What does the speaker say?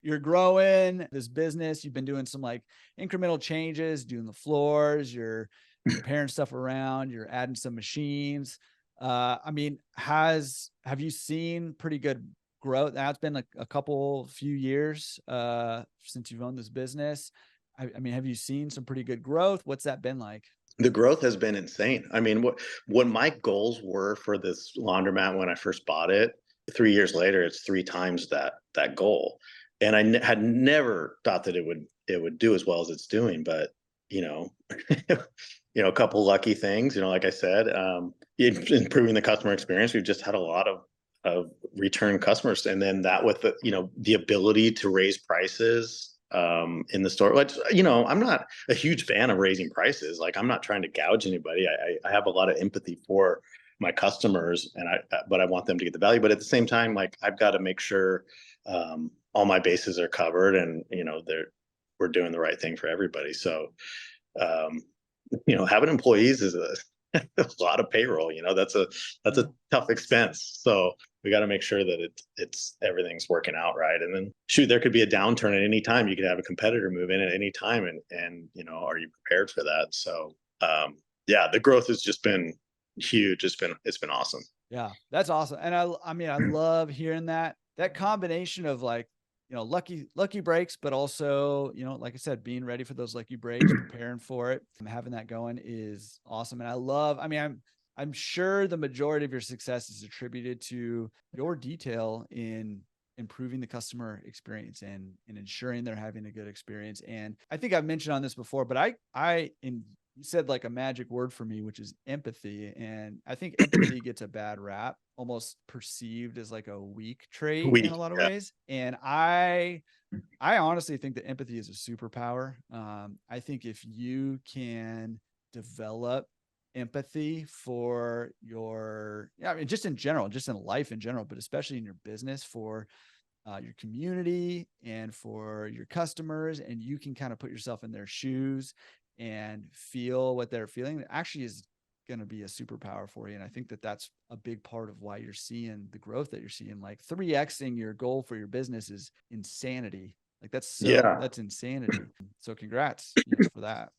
you're growing this business. You've been doing some like incremental changes, doing the floors, you're preparing stuff around, you're adding some machines. I mean, have you seen pretty good growth? Now it's been like a few years since you've owned this business. I mean, have you seen some pretty good growth? What's that been like? The growth has been insane. I mean, what my goals were for this laundromat when I first bought it, 3 years later, it's 3 times that goal. And I had never thought that it would do as well as it's doing, but, you know, a couple lucky things, like I said, improving the customer experience. We've just had a lot of return customers, and then that with the ability to raise prices in the store. Which, I'm not a huge fan of raising prices. Like, I'm not trying to gouge anybody. I have a lot of empathy for my customers, but I want them to get the value. But at the same time, like, I've got to make sure all my bases are covered, and we're doing the right thing for everybody. So, um, having employees is a lot of payroll. That's a tough expense. So we got to make sure that it's everything's working out right. And then, shoot, there could be a downturn at any time. You could have a competitor move in at any time, and are you prepared for that? So, yeah, the growth has just been huge. It's been awesome. Yeah, that's awesome. And I mean, I love hearing that combination of like, lucky breaks, but also, like I said, being ready for those lucky breaks, preparing for it, and having that going is awesome. And I mean, I'm sure the majority of your success is attributed to your detail in improving the customer experience and ensuring they're having a good experience. And I think I've mentioned on this before, but you said like a magic word for me, which is empathy. And I think empathy gets a bad rap, almost perceived as like a weak trait in a lot of Yeah, ways. And I honestly think that empathy is a superpower. I think if you can develop empathy for I mean, just in general, just in life in general, but especially in your business, for your community and for your customers, and you can kind of put yourself in their shoes and feel what they're feeling, it actually is going to be a superpower for you. And I think that that's a big part of why you're seeing the growth that you're seeing. Like 3xing your goal for your business is insanity. Like yeah. that's insanity. So congrats, for that.